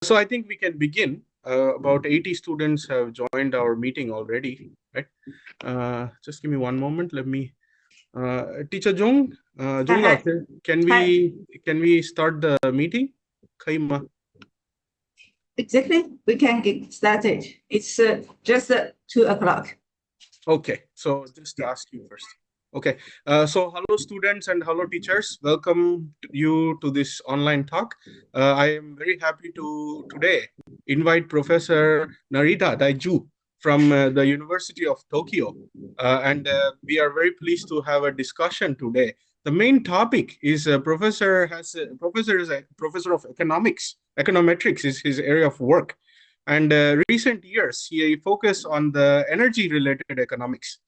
So I think we can begin. About 80 students have joined our meeting already, right? Just give me one moment. Let me, Teacher Jung, Jungla, Hi. can we start the meeting? 可以吗? Exactly. We can get started. It's just 2 o'clock. Okay, so just to ask you first. Okay, so hello students and hello teachers. Welcome you to this online talk. I am very happy to today invite Professor Narita Daiju from the University of Tokyo. And we are very pleased to have a discussion today. The main topic is professor is a professor of economics. Econometrics is his area of work. And recent years, he focused on the energy-related economics.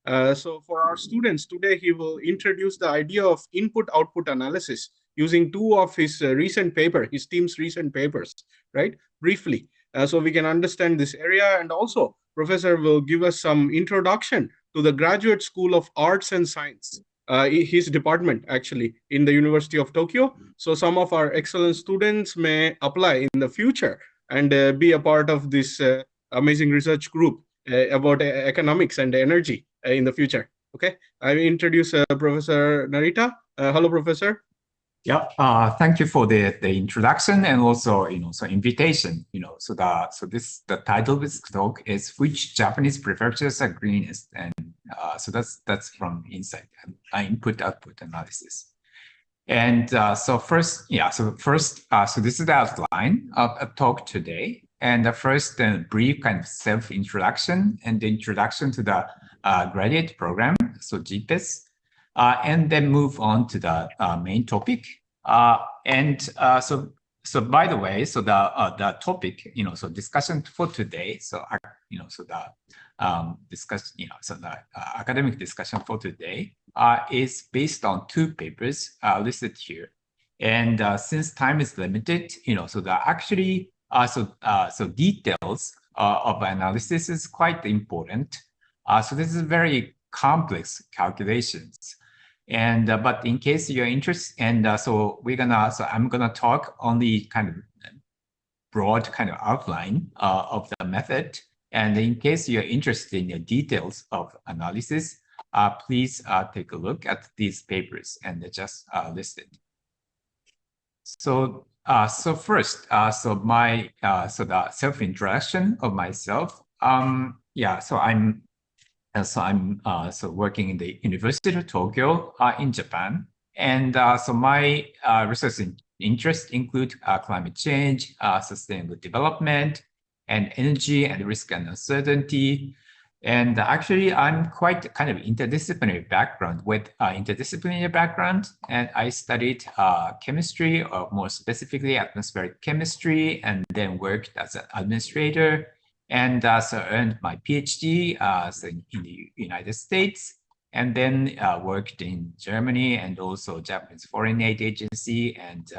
So for our students today, he will introduce the idea of input-output analysis using two of his his team's recent papers, right? Briefly, so we can understand this area. And also, Professor will give us some introduction to the Graduate School of Arts and Science, his department actually in the University of Tokyo. So some of our excellent students may apply in the future and be a part of this amazing research group about economics and energy in the future. Okay, I introduce Professor Narita. Hello, Professor. Yeah, thank you for the introduction and also so invitation. So the title of this talk is "Which Japanese Prefectures Are Greenest?" and so that's from Insight, input output analysis. And so first, so this is the outline of a talk today. And the first brief kind of self-introduction and the introduction to the graduate program, so GPES. And then move on to the main topic. So by the way, so the topic, so discussion for today. So the academic discussion for today is based on two papers listed here. And since time is limited, so so details of analysis is quite important. So this is very complex calculations. And but in case you're interested, and so I'm gonna talk only kind of broad kind of outline of the method. And in case you're interested in the details of analysis, please take a look at these papers and they're just listed. So first, so the self-introduction of myself. So I'm working in the University of Tokyo in Japan. And so my research interests include climate change, sustainable development, and energy and risk and uncertainty. And actually, I'm quite kind of interdisciplinary background and I studied chemistry, or more specifically atmospheric chemistry, and then worked as an administrator. And so earned my PhD in the United States, and then worked in Germany and also Japanese Foreign Aid Agency, and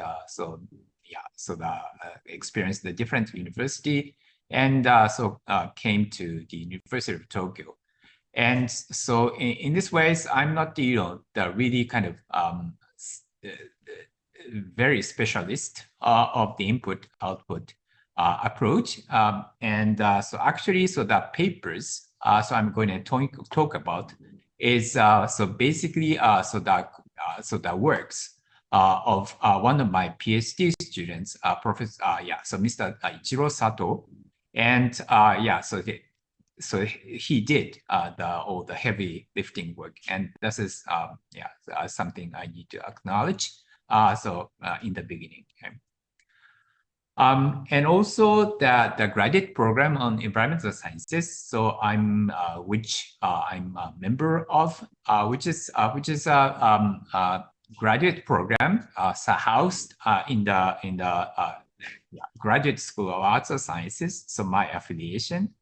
experienced the different university, and came to the University of Tokyo. And so in this ways, I'm not the really kind of very specialist of the input output approach. So actually, so the papers, so I'm going to talk about is so basically the works of one of my PhD students, Professor so Mr. Ichiro Sato, and so he did all the heavy lifting work, and this is something I need to acknowledge. In the beginning. Okay. And also the graduate program on environmental sciences. So I'm a member of, which is a graduate program housed in the Graduate School of Arts and Sciences. So my affiliation,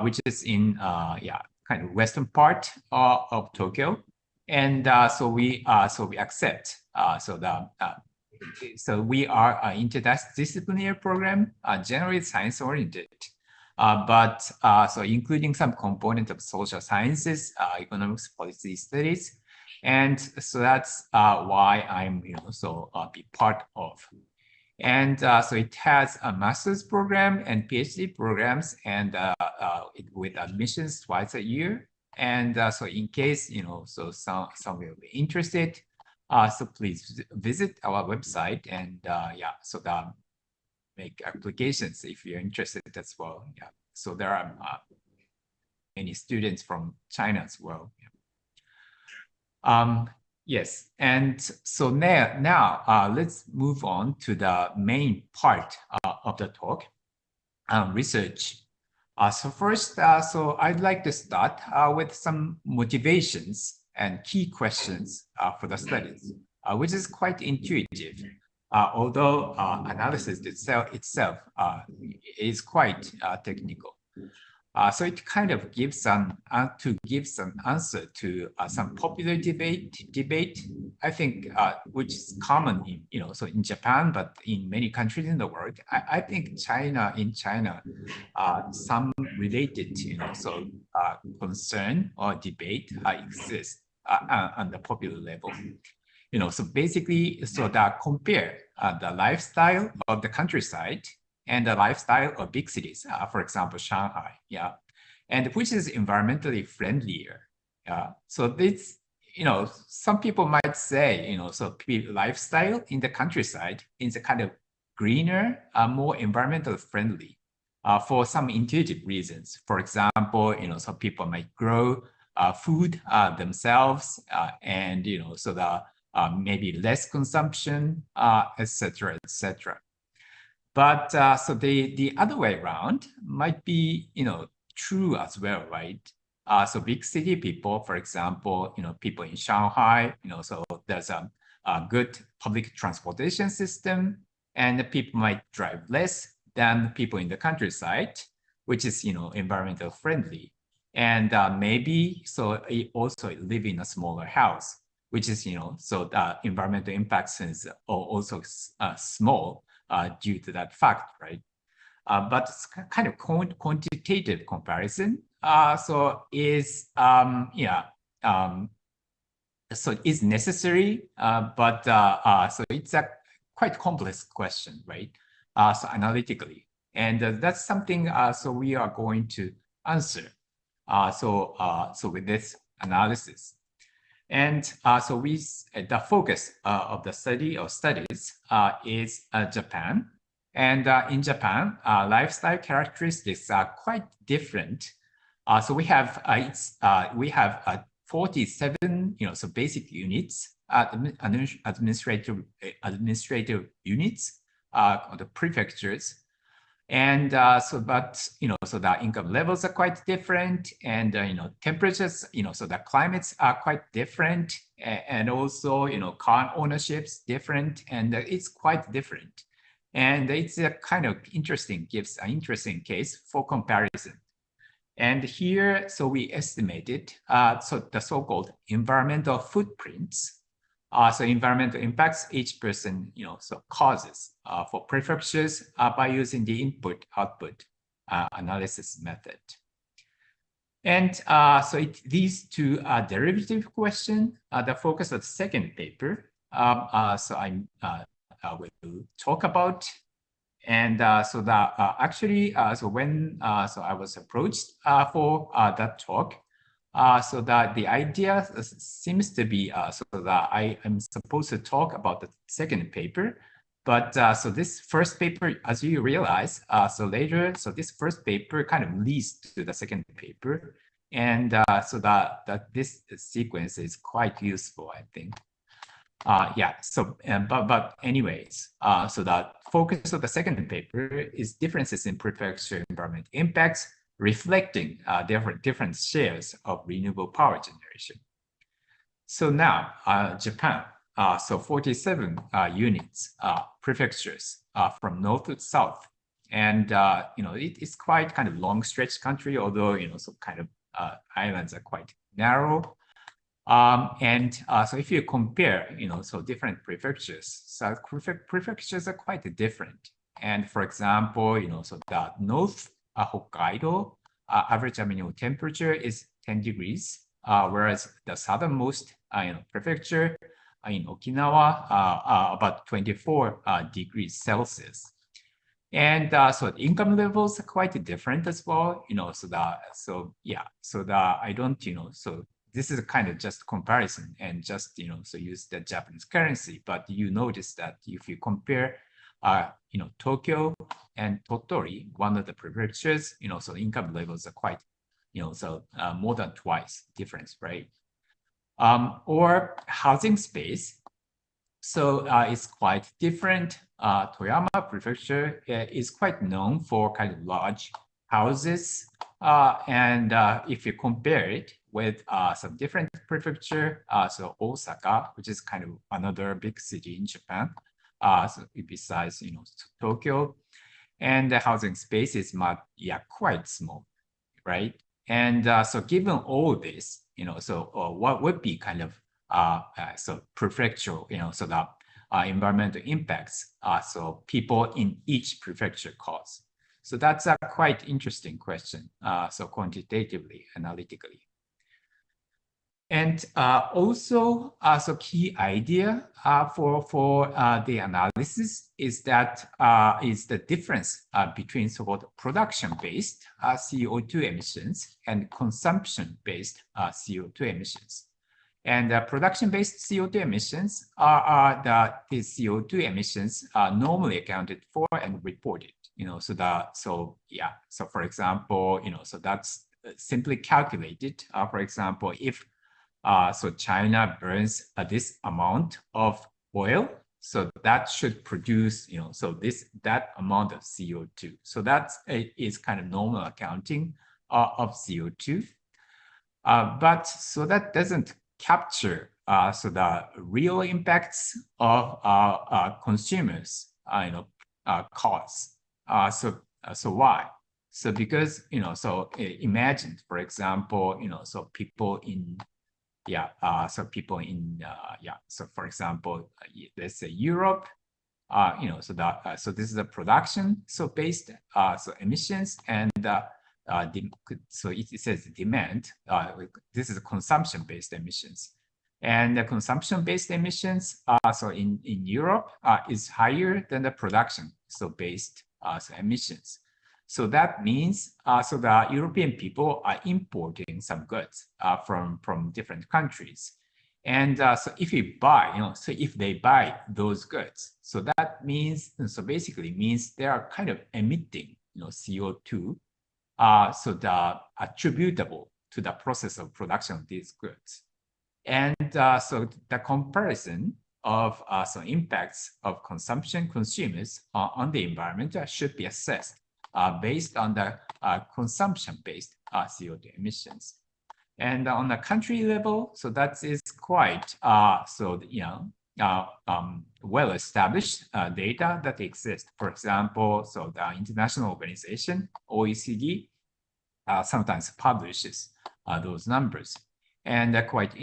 which is in kind of western part of Tokyo, and so we accept so we are an interdisciplinary program, generally science oriented, but so including some component of social sciences, economics, policy studies, and so that's why I'm be part of. And so it has a master's program and PhD programs, and with admissions twice a year. And so in case, so some will be interested, so please visit our website and so that make applications if you're interested as well. Yeah. So there are many students from China as well. Yeah. Yes, and so now let's move on to the main part of the talk, research. So first, so I'd like to start with some motivations and key questions for the studies, which is quite intuitive, although analysis itself is quite technical. So it kind of gives an answer to some popular debate. I think which is common in so in Japan, but in many countries in the world. I think in China, some related so concern or debate exists on the popular level. So basically, so that compare the lifestyle of the countryside and the lifestyle of big cities, for example, Shanghai, yeah, and which is environmentally friendlier. So this, some people might say, so lifestyle in the countryside is a kind of greener, more environmentally friendly for some intuitive reasons. For example, some people might grow food themselves, and so the maybe less consumption, etc., etc. But so the other way around might be, true as well, right? So big city people, for example, people in Shanghai, so there's a good public transportation system, and the people might drive less than people in the countryside, which is, environmental friendly. And maybe so also live in a smaller house, which is, so the environmental impacts is also small due to that fact, right? But it's kind of quantitative comparison. So is so it's necessary, but so it's a quite complex question, right? So analytically, and that's something so we are going to answer. So with this analysis. And so the focus of the study or studies is Japan. And in Japan, lifestyle characteristics are quite different. So we have 47, so basic units, administrative units, the prefectures. And so the income levels are quite different, and temperatures, so the climates are quite different, and also car ownerships different, and it's quite different, and it's a kind of gives an interesting case for comparison. And here, so we estimated so the so-called environmental footprints. So environmental impacts each person, so causes for prefectures by using the input-output analysis method. And so it leads to a derivative question, the focus of the second paper. So I will talk about. And so that actually, so when so I was approached for that talk, so that the idea seems to be so that I am supposed to talk about the second paper, but so this first paper, as you realize, so later, so this first paper kind of leads to the second paper, and so that this sequence is quite useful, I think. Yeah, so but anyways, so the focus of the second paper is differences in prefecture environment impacts, reflecting different shares of renewable power generation. So now, Japan, so 47 units, prefectures from north to south, and it's quite kind of long stretch country, although so kind of islands are quite narrow. And so if you compare, so different prefectures, so prefectures are quite different. And for example, so the north Hokkaido, average annual temperature is 10 degrees, whereas the southernmost prefecture, in Okinawa, about 24 degrees Celsius. And so the income levels are quite different as well, I don't, so this is kind of just comparison and just, so use the Japanese currency, but you notice that if you compare, Tokyo and Tottori, one of the prefectures, so income levels are quite, more than twice difference, right? Or housing space. So it's quite different. Toyama Prefecture is quite known for kind of large houses. And if you compare it with some different prefecture, so Osaka, which is kind of another big city in Japan, so besides Tokyo, and the housing space is quite small, right? And so given all this, what would be kind of so prefectural, so the environmental impacts, so people in each prefecture cause. So that's a quite interesting question, so quantitatively, analytically. And also, so key idea for the analysis is that is the difference between so-called production-based CO2 emissions and consumption-based CO2 emissions. And production-based CO2 emissions are the CO2 emissions normally accounted for and reported. So for example, so that's simply calculated. For example, if so China burns this amount of oil, so that should produce, so that amount of CO2. So that is kind of normal accounting of CO2. But so that doesn't capture so the real impacts of consumers, costs. So why? So because so imagine, for example, so people in so for example, let's say Europe, so this is a production based so emissions, and so it says demand. This is consumption based emissions, and the consumption based emissions so in Europe is higher than the production based so emissions. So that means so the European people are importing some goods from different countries. And so if you buy, so if they buy those goods, so that means, so basically means they are kind of emitting, CO2, so the attributable to the process of production of these goods. And so the comparison of so impacts of consumption consumers on the environment should be assessed based on the consumption-based CO2 emissions. And on the country level, so that is quite well-established data that exist. For example, so the international organization, OECD, sometimes publishes those numbers. And quite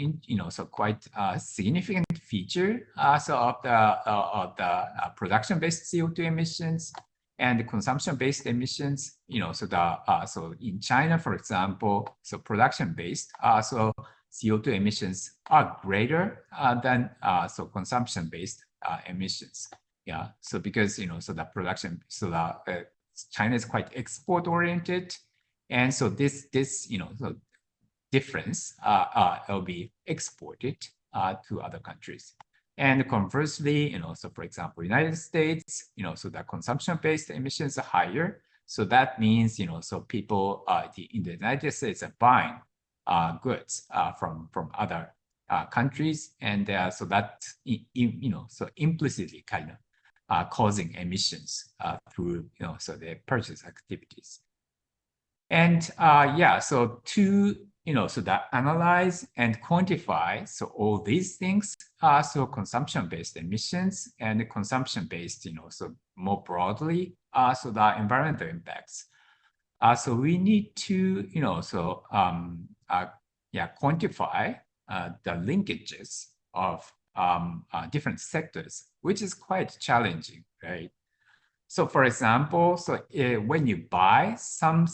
significant feature so of the production-based CO2 emissions and the consumption-based emissions, so in China, for example, so production-based, so CO2 emissions are greater than so consumption-based emissions. Yeah, so because so the production, so the China is quite export-oriented, and so this so difference will be exported to other countries. And conversely, so for example, United States, so the consumption-based emissions are higher. So that means, so people in the United States are buying goods from other countries, and so that so implicitly kind of causing emissions through so their purchase activities. And so to so that analyze and quantify so all these things, so consumption-based emissions and consumption-based, so more broadly, so the environmental impacts. So we need to, so quantify the linkages of different sectors, which is quite challenging, right? So for example, so when you buy some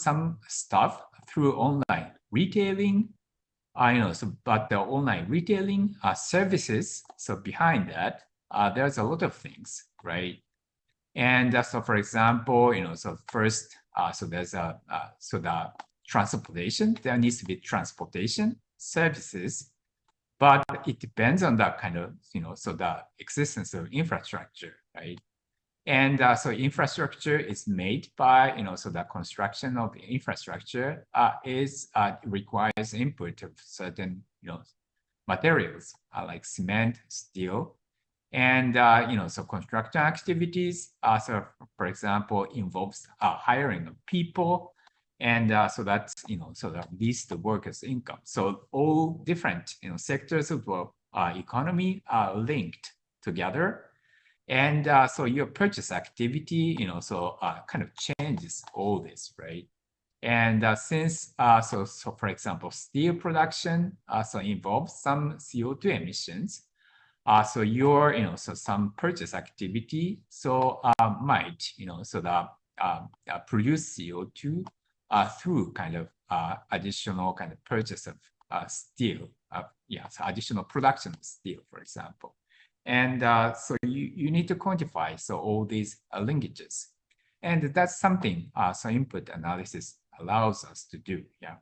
stuff through online retailing, but the online retailing services, so behind that, there's a lot of things, right? And so, for example, so first, so there's so the transportation, there needs to be transportation services, but it depends on that kind of, so the existence of infrastructure, right? And so infrastructure is made by, so the construction of the infrastructure requires input of certain, materials like cement, steel, and, so construction activities, so for example, involves hiring of people. And so that's, so that leads to workers' income. So all different, sectors of the economy are linked together. And so your purchase activity, so kind of changes all this, right? And since, so for example, steel production so involves some CO2 emissions, so your, so some purchase activity, so might, so the produce CO2 through kind of additional kind of purchase of steel, so additional production of steel, for example. And so you need to quantify so all these linkages. And that's something so input analysis allows us to do, yeah.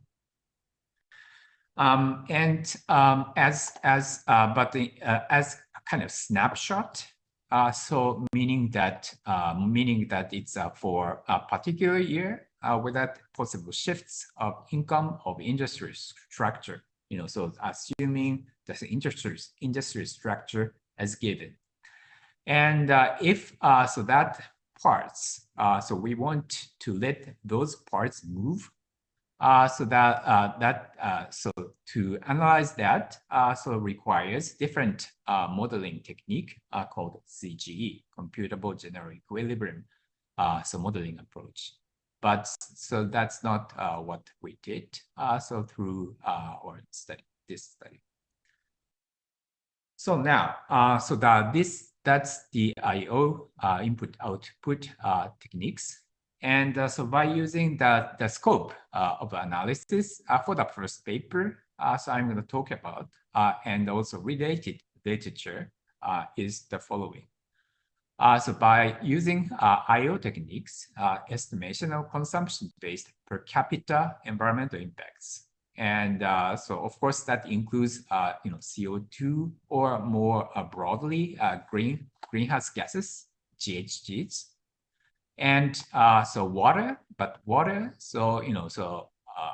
As kind of snapshot, so meaning that it's for a particular year without possible shifts of income of industry structure, so assuming that the industry structure as given. And if so that parts, so we want to let those parts move, so to analyze that, so requires different modeling technique called CGE, computable general equilibrium, so modeling approach. But so that's not what we did. So through our study, this study. So now, so that's the IO input-output techniques. And so by using the scope of analysis for the first paper, so I'm going to talk about, and also related literature is the following. So by using IO techniques, estimation of consumption-based per capita environmental impacts. And so, of course, that includes, CO2 or more broadly, greenhouse gases, GHGs, and so water, so, so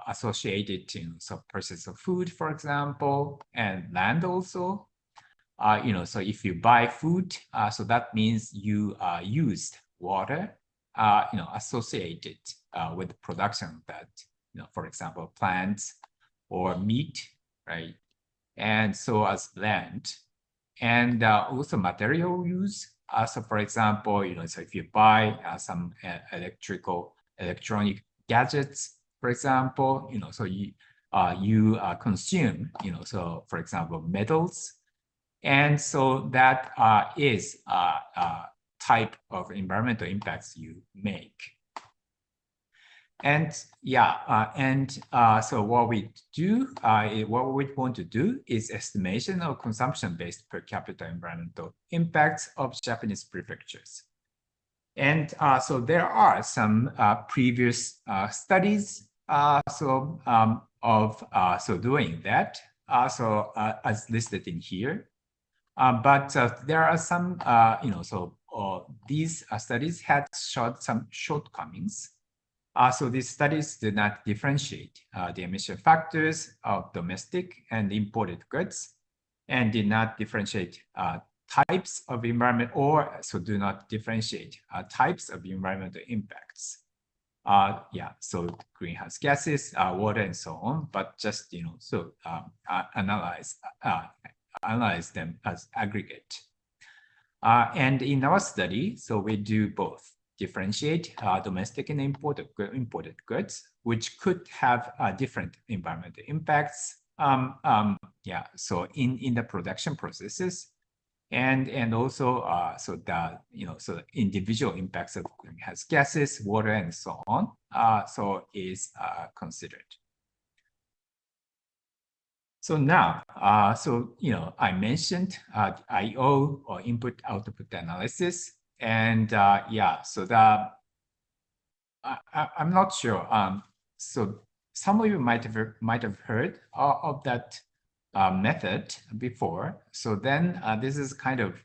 associated to so purchase of food, for example, and land also. So if you buy food, so that means you used water, associated with the production of that, for example, plants or meat, right? And so as land, and also material use. So for example, so if you buy some electronic gadgets, for example, so you consume, so for example, metals. And so that is a type of environmental impacts you make. And so what we do, what we want to do is estimation of consumption-based per capita environmental impacts of Japanese prefectures. And so there are some previous studies so doing that, as listed in here. But there are some, these studies had showed some shortcomings. So these studies did not differentiate the emission factors of domestic and imported goods, and did not differentiate types of environment, or so do not differentiate types of environmental impacts. So greenhouse gases, water, and so on, but just analyze them as aggregate. And in our study, so we do both. Differentiate domestic and imported goods, which could have different environmental impacts. So in the production processes, and also so individual impacts of greenhouse gases, water, and so on. So is considered. So now, I mentioned I/O or input-output analysis, and I'm not sure. So some of you might have heard of that method before. So then this is kind of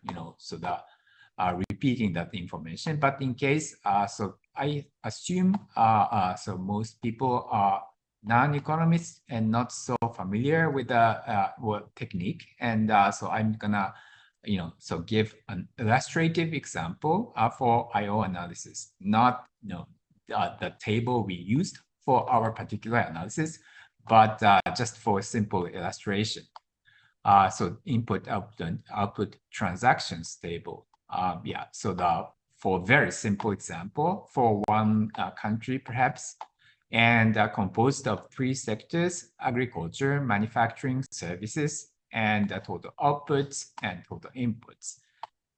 repeating that information. But in case, so I assume so most people are non-economists and not so familiar with the technique, and so I'm gonna give an illustrative example for I/O analysis, not the table we used for our particular analysis, but just for simple illustration. So input output transactions table. For very simple example, for one country perhaps, and composed of 3 sectors: agriculture, manufacturing, services, and total outputs and total inputs.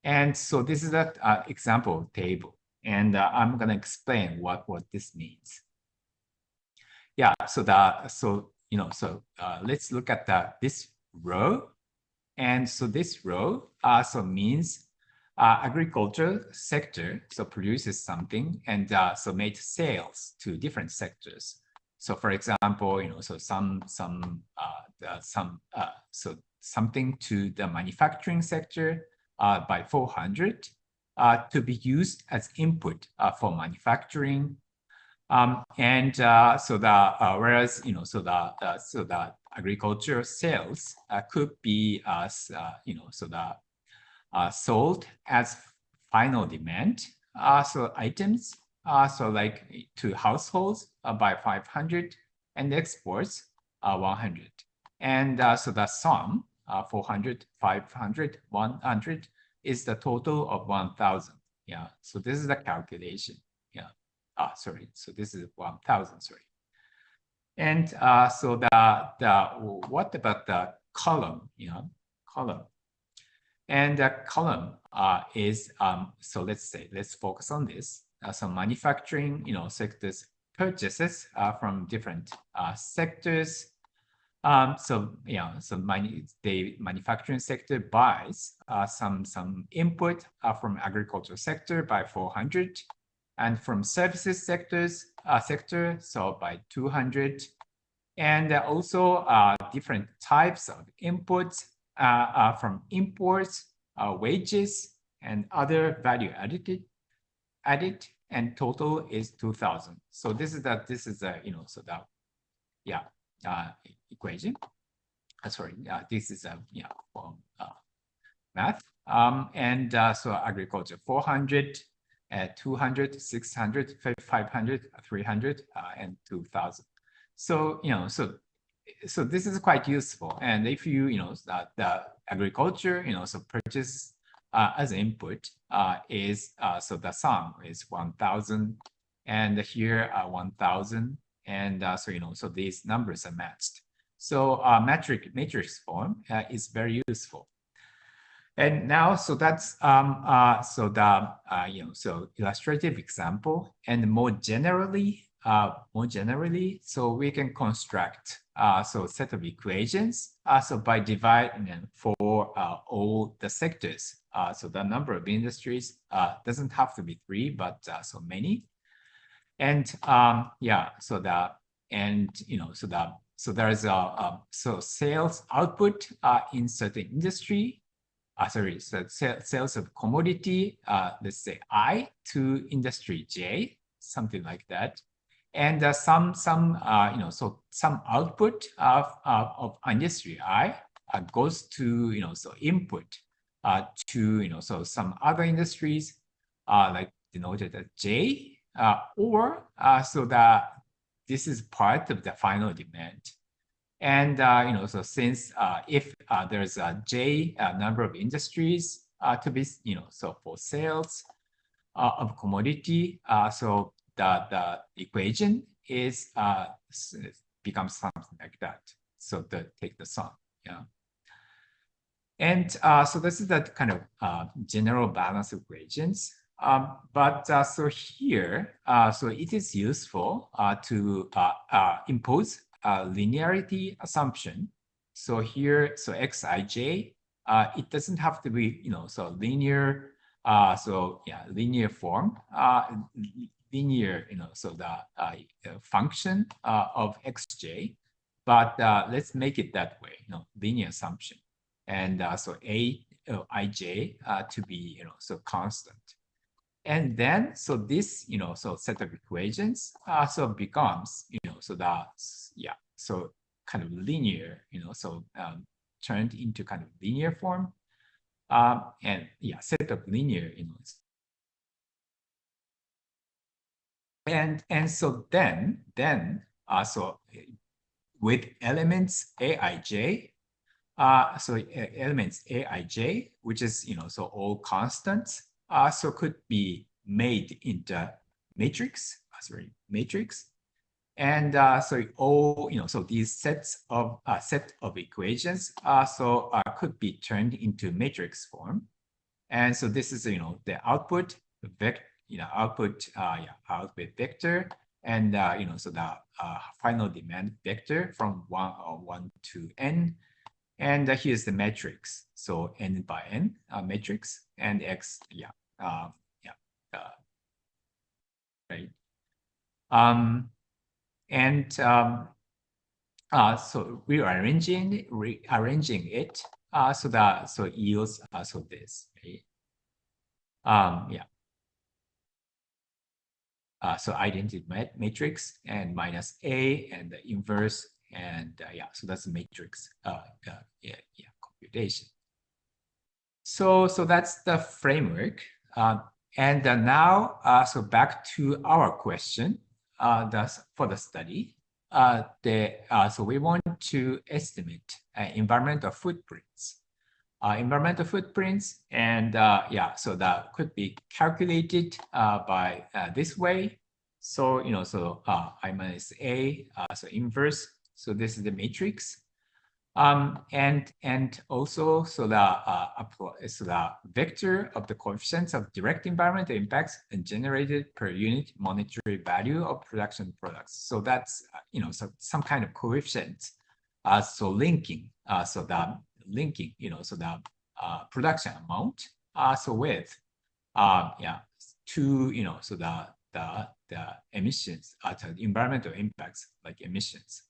And so this is an example table, and I'm going to explain what this means. Yeah, let's look at this row. And so this row means agriculture sector produces something and made sales to different sectors. So for example, something to the manufacturing sector by 400 to be used as input for manufacturing. Whereas the agricultural sales could be sold as final demand items like to households by 500 and exports 100, and so the sum 400, 500, 100 is the total of 1,000. Yeah, so this is the calculation. Yeah. Sorry. So this is 1,000. Sorry. And what about the column? Column. And the column is let's focus on this. So manufacturing, sectors purchases from different sectors. The manufacturing sector buys some input from agricultural sector by 400. And from services sector, so by 200, and also different types of inputs from imports, wages, and other value added, and total is 2,000. So this is equation. This is for math. So agriculture 400. 200, 600, 500, 300, and 2,000. So, so this is quite useful. And if you, the agriculture, purchase as input is, so the sum is 1,000, and here 1,000. And so these numbers are matched. So matrix form is very useful. And now, so that's illustrative example, and more generally, so we can construct set of equations. So by dividing for all the sectors, so the number of industries doesn't have to be 3, but so many. And so there's so sales output in certain industry. So sales of commodity, let's say I to industry J, something like that, and some output of industry I goes to input to some other industries like denoted as J, or so that this is part of the final demand. And so since if there's a J number of industries to be so for sales of commodity, so the equation is becomes something like that. So take the sum, yeah. And so this is that kind of general balance equations. So here, so it is useful to impose a linearity assumption So here, so xij, it doesn't have to be, so linear, linear form, linear, so the function of xj, but let's make it that way, linear assumption, and so ij to be, so constant. And then, so this, so set of equations, so becomes, so that's, so kind of linear, so turned into kind of linear form. And set of linear, and so then, so with elements aij, so elements aij, which is, so all constants, so could be made into matrix, matrix. And so all, so these sets of set of equations, so could be turned into matrix form. And so this is, the output vector, output vector, and so the final demand vector from 1 to n. And here's the matrix. So n by n matrix, and x, right. So rearranging it, so that so yields so this, right? So identity matrix and minus a and the inverse, and so that's the matrix computation. So that's the framework, and now so back to our question, that's for the study. So we want to estimate environmental footprints. Environmental footprints, and so that could be calculated by this way. So so I minus a, so inverse. So this is the matrix, and also so the vector of the coefficients of direct environmental impacts and generated per unit monetary value of production products. So that's so some kind of coefficient. So linking, so the linking, so the production amount, so with to so the emissions, the environmental impacts like emissions.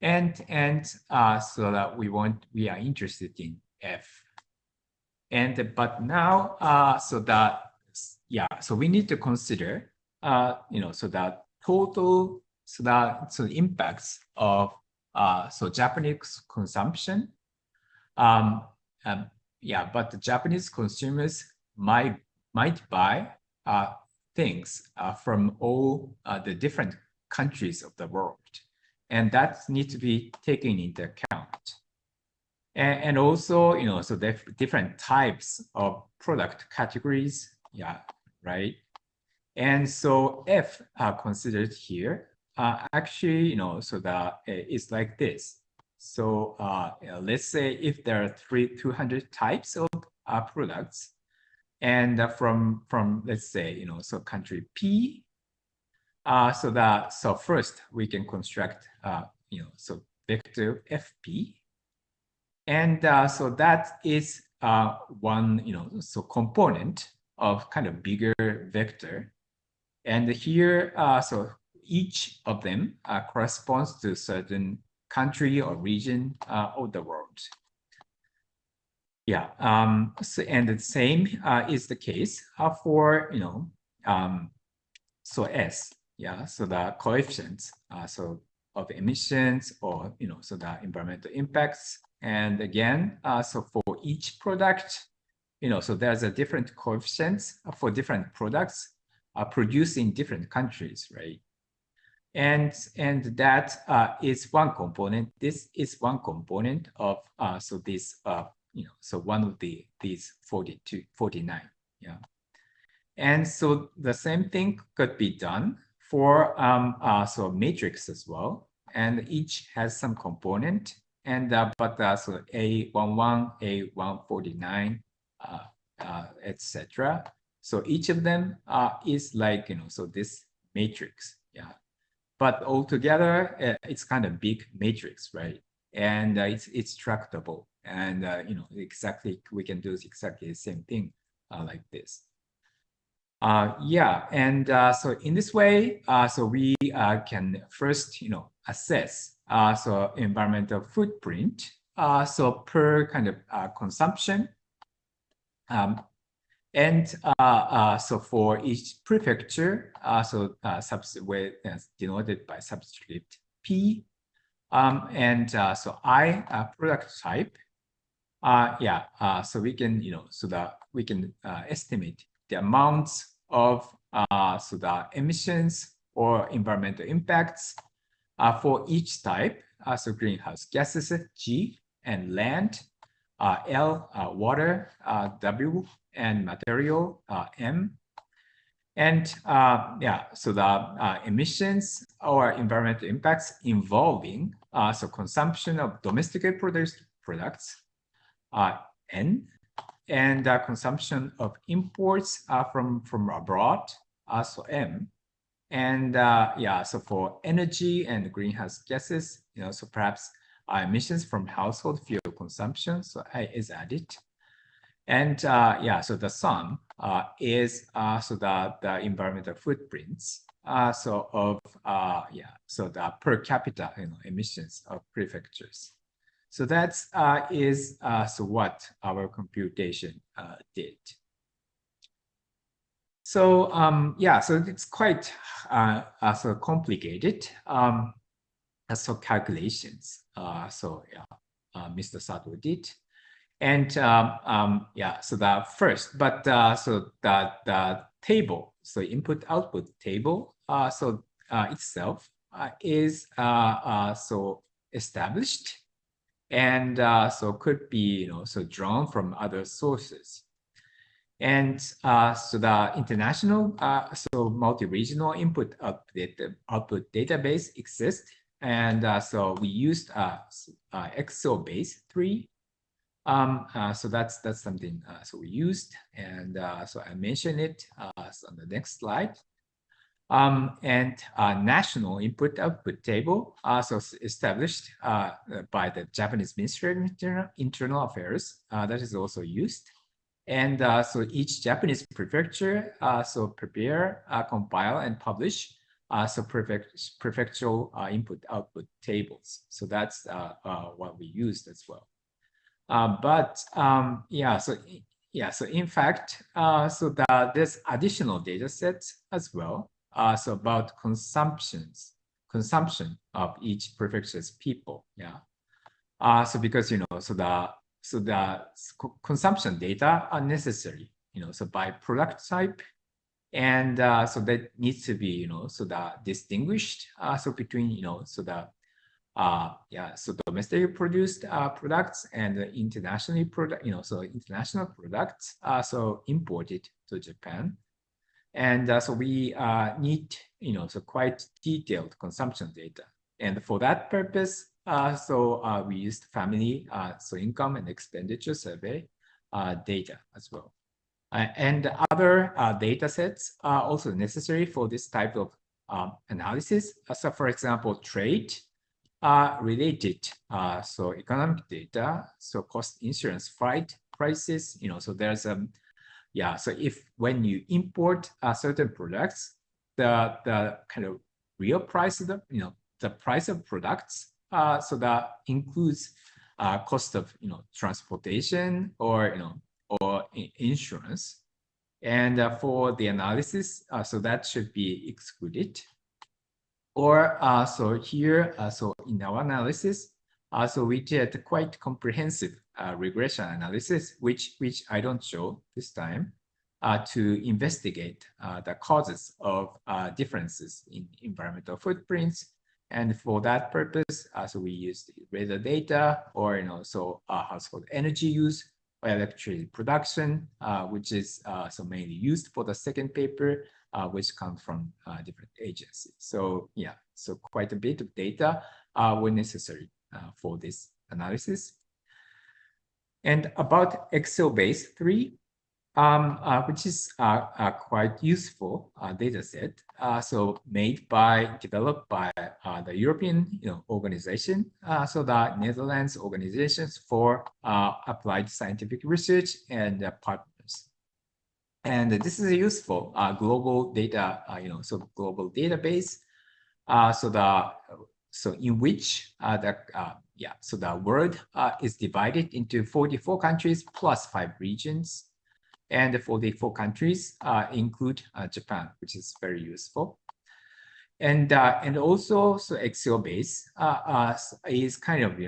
And so that we are interested in F. And but now so that so we need to consider so that total, so the impacts of so Japanese consumption. But the Japanese consumers might buy things from all the different countries of the world, and that needs to be taken into account. And also, so different types of product categories, right? And so F considered here, actually, so that it's like this. So let's say if there are 200 types of products, and from let's say so country P, so first we can construct so vector FP, and so that is one so component of kind of bigger vector, and here so each of them corresponds to a certain country or region of the world. So and the same is the case for so S, so the coefficients so of emissions, or so the environmental impacts. And again, so for each product, so there's a different coefficients for different products produced in different countries, right? And that is one component. This is one component of so this so one of these 49. And so the same thing could be done for so matrix as well, and each has some component, and but so A11, A149, etc. So each of them is like so this matrix, but altogether it's kind of big matrix, right? and it's tractable, and exactly we can do exactly the same thing like this. Yeah, and so in this way, so we can first, assess so environmental footprint, so per kind of consumption, and so for each prefecture, so denoted by subscript P, and so I product type. Yeah, so we can, so that we can estimate the amounts of so the emissions or environmental impacts for each type. So greenhouse gases G, and land L, water W, and material M. And yeah, so the emissions or environmental impacts involving so consumption of domestically produced products N, and consumption of imports from abroad, so M. And yeah, so for energy and greenhouse gases, so perhaps emissions from household fuel consumption, so I is added. And yeah, so the sum is so the environmental footprints so of yeah, so the per capita emissions of prefectures. So that's is so what our computation did. So yeah, so it's quite so complicated. So calculations. So yeah, Mr. Sato did. And yeah, so the first, but so the table, so input output table, so itself is so established, and so could be so drawn from other sources. And so the international so multi-regional input output database exists, and so we used Excel base 3. So that's something so we used, and so I mentioned it so on the next slide. And national input-output table also established by the Japanese Ministry of Internal Affairs. That is also used. And so each Japanese prefecture so prepare, compile, and publish so prefectural input-output tables. So that's what we used as well. But yeah, so in fact, so there's additional data sets as well. So about consumption of each prefecture's people. Yeah. So because so the consumption data are necessary. So by product type, and so that needs to be so that distinguished. So between so the yeah, so domestically produced products and internationally so international products so imported to Japan. And so we need so quite detailed consumption data. And for that purpose, so we used family so income and expenditure survey data as well. And other data sets are also necessary for this type of analysis. So for example, trade related so economic data, so cost, insurance, freight prices, so there's yeah, so if when you import certain products, the kind of real price of the price of products, so that includes cost of transportation or or insurance, and for the analysis, so that should be excluded. Or so here, so in our analysis, so we did quite comprehensive regression analysis, which I don't show this time, to investigate the causes of differences in environmental footprints. And for that purpose, so we used weather data, or so household energy use or electricity production, which is so mainly used for the second paper, which comes from different agencies. So yeah, so quite a bit of data were necessary for this analysis. And about Excel base 3, which is quite useful data set. So developed by the European organization, so the Netherlands organizations for applied scientific research and partners. And this is a useful global data, global database. So in which the world is divided into 44 countries plus 5 regions. And the 44 countries include Japan, which is very useful. And also, so Excel base is kind of,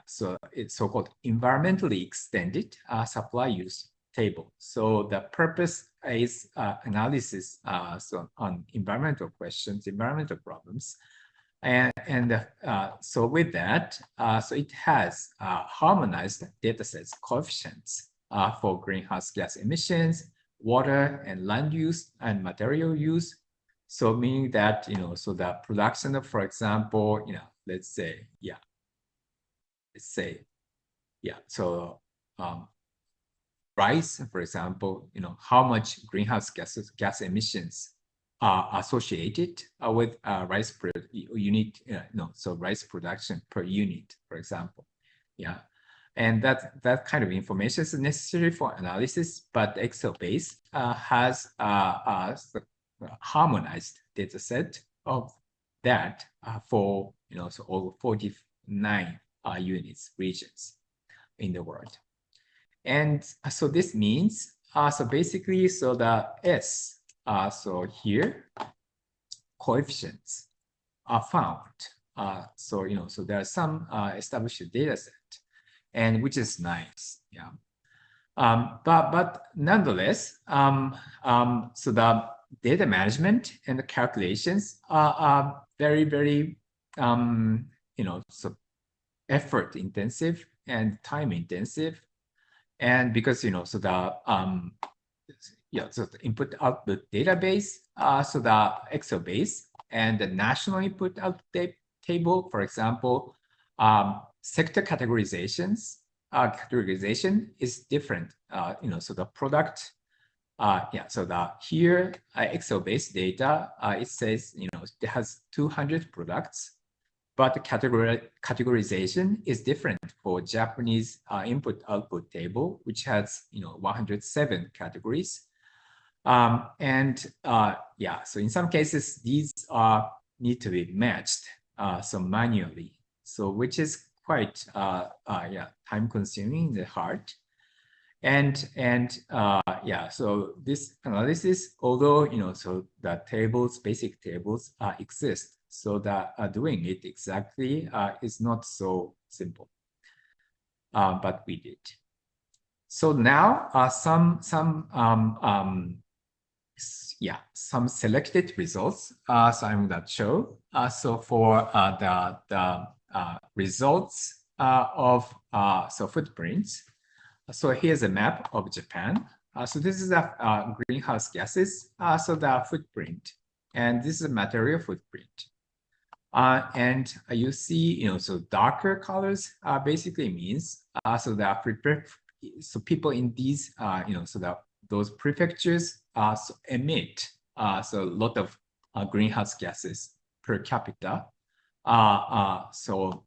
so it's so-called environmentally extended supply use table. So the purpose is analysis on environmental questions, environmental problems. And so with that, so it has harmonized data sets coefficients for greenhouse gas emissions, water and land use and material use. So meaning that, so the production of, for example, let's say, so rice, for example, how much greenhouse gas emissions are associated with rice per unit, so rice production per unit, for example, And that kind of information is necessary for analysis, but Excel base has a harmonized data set of that for so all 49 units, regions in the world. And so this means so basically, so the S so here coefficients are found. So so there are some established data set, and which is nice, but nonetheless, so the data management and the calculations are very, very so effort intensive and time intensive, and because so the so the input output database, so the Excel base and the national input output table, for example, sector categorizations, categorization is different. So the product, so the here Excel-based data, it says it has 200 products, but the categorization is different for Japanese input-output table, which has 107 categories. And so in some cases these need to be matched so manually, so which is quite time consuming and hard. And so this analysis, although so the tables, basic tables exist, so that doing it exactly is not so simple, but we did. So now some selected results, so I'm going to show. So for the results of so footprints. So here's a map of Japan. So this is a greenhouse gases, so the footprint, and this is a material footprint. And you see, so darker colors basically means so that so people in these, so that those prefectures so emit so a lot of greenhouse gases per capita. So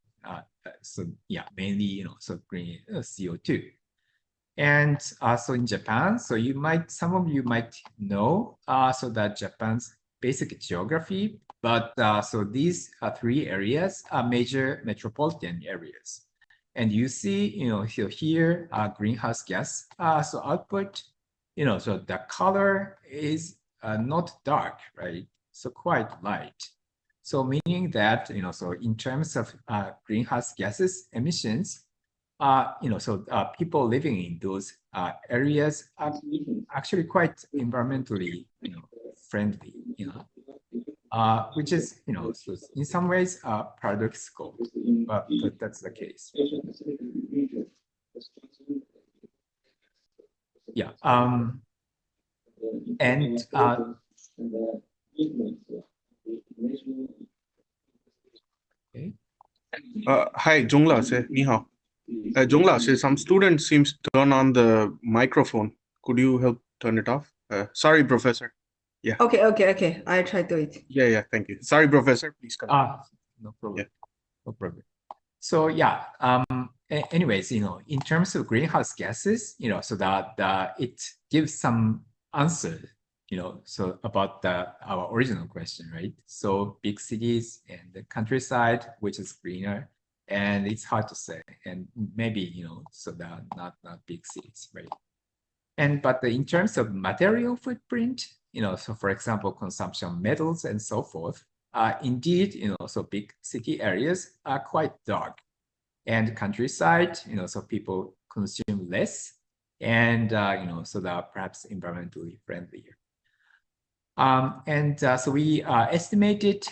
mainly so green CO2. And so in Japan, so some of you might know so that Japan's basic geography, but so these 3 areas are major metropolitan areas. And you see, so here greenhouse gas so output, so the color is not dark, right? So quite light. So meaning that, so in terms of greenhouse gases emissions, so people living in those areas are actually quite environmentally, friendly, which is, so in some ways paradoxical, but that's the case. And okay. Hi, Jung 老师，你好。Jung 老师, some students seems to turn on the microphone. Could you help turn it off? Sorry, Professor. Yeah. Okay. I try to do it. Yeah. Thank you. Sorry, Professor. Please continue. No problem. Yeah. No problem. So yeah, anyways, in terms of greenhouse gases, so that it gives some answer, so about our original question, right? So big cities and the countryside, which is greener, and it's hard to say, and maybe, so that not big cities, right? But in terms of material footprint, so for example, consumption of metals and so forth, indeed, so big city areas are quite dark, and countryside, so people consume less, and so that perhaps environmentally friendlier. So we estimated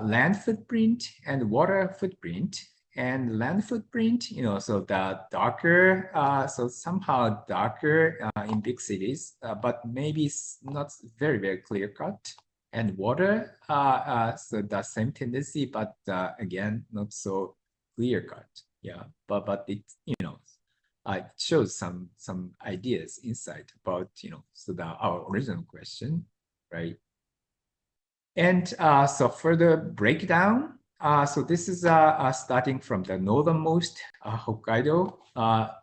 land footprint and water footprint. And land footprint, so the darker, so somehow darker in big cities, but maybe not very, very clear cut. And water, so the same tendency, but again, not so clear cut. Yeah, but it, it shows some ideas insight about, so our original question, right? And so further breakdown, so this is starting from the northernmost Hokkaido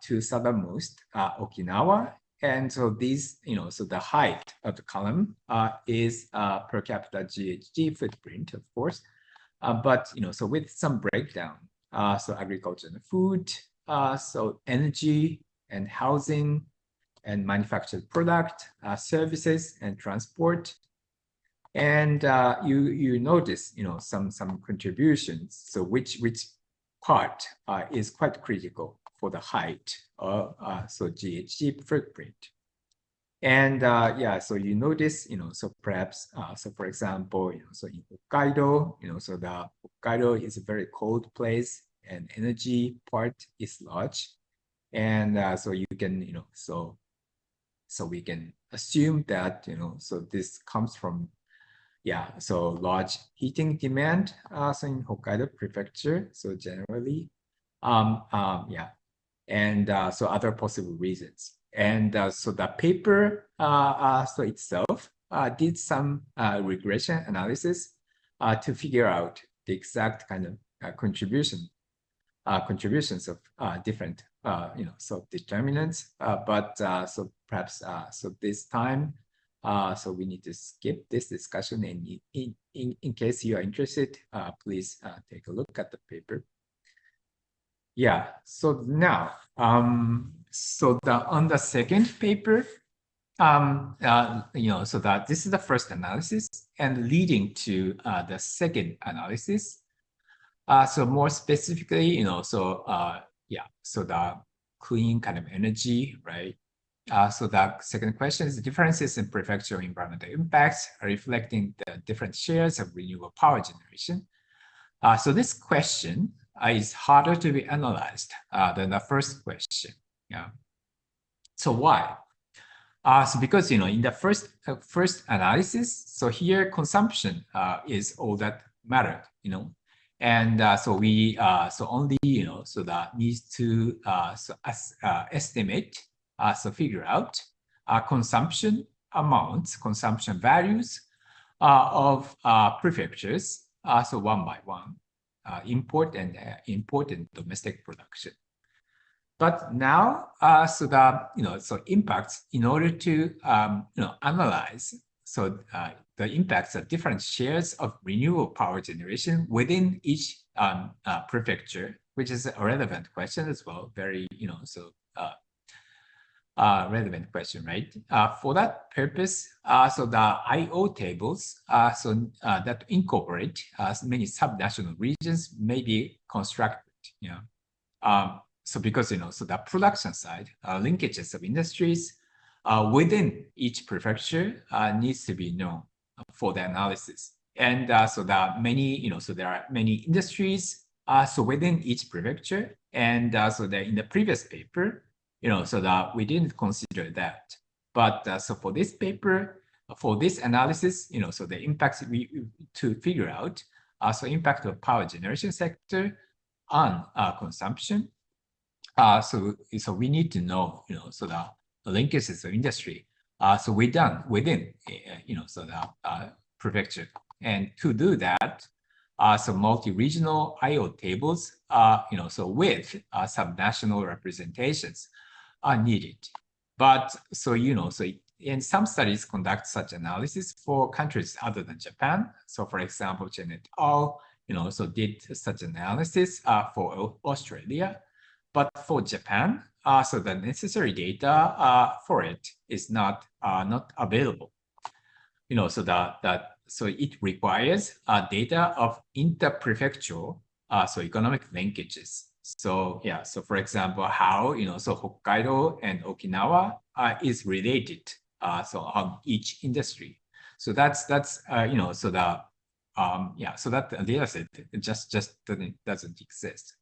to southernmost Okinawa. And so these, so the height of the column is per capita GHG footprint, of course. But, so with some breakdown, so agriculture and food, so energy and housing and manufactured product, services and transport. And you notice, some contributions. So which part is quite critical for the height of so GHG footprint. And yeah, so you notice, so perhaps, so for example, so in Hokkaido, so the Hokkaido is a very cold place, and energy part is large, and so you can, so we can assume that, so this comes from, yeah, so large heating demand, so in Hokkaido prefecture, so generally, yeah, and so other possible reasons. And so the paper, so itself did some regression analysis to figure out the exact kind of contributions of different, so determinants. But so perhaps, so this time, so we need to skip this discussion, and in case you are interested, please take a look at the paper. Yeah, so now, so on the second paper, so that this is the first analysis, and leading to the second analysis. So more specifically, so yeah, so the clean kind of energy, right? So the second question is the differences in prefectural environmental impacts are reflecting the different shares of renewable power generation. So this question is harder to be analyzed than the first question. Yeah. So why? So because, in the first analysis, so here consumption is all that mattered, and so we so only, so that needs to estimate, so figure out consumption amounts, consumption values of prefectures, so one by one, import and important domestic production. But now, so the so impacts, in order to analyze, so the impacts of different shares of renewable power generation within each prefecture, which is a relevant question as well, very so relevant question, right? For that purpose, so the IO tables, so that incorporate many subnational regions may be constructed. So because, so the production side, linkages of industries within each prefecture needs to be known for the analysis. And so that many, so there are many industries so within each prefecture. And so that in the previous paper, so that we didn't consider that. But so for this paper, for this analysis, so the impacts to figure out, so impact of power generation sector on consumption. So we need to know, so that linkages of industry. So we done within, so the prefecture. And to do that, so multi-regional IO tables, so with subnational representations are needed. But so, so in some studies conduct such analysis for countries other than Japan. So for example, Chen et al., so did such analysis for Australia. But for Japan, so the necessary data for it is not available. So it requires data of interprefectural so economic linkages. So yeah, so for example, how so Hokkaido and Okinawa is related so on each industry. So that's so the so that data set just doesn't exist.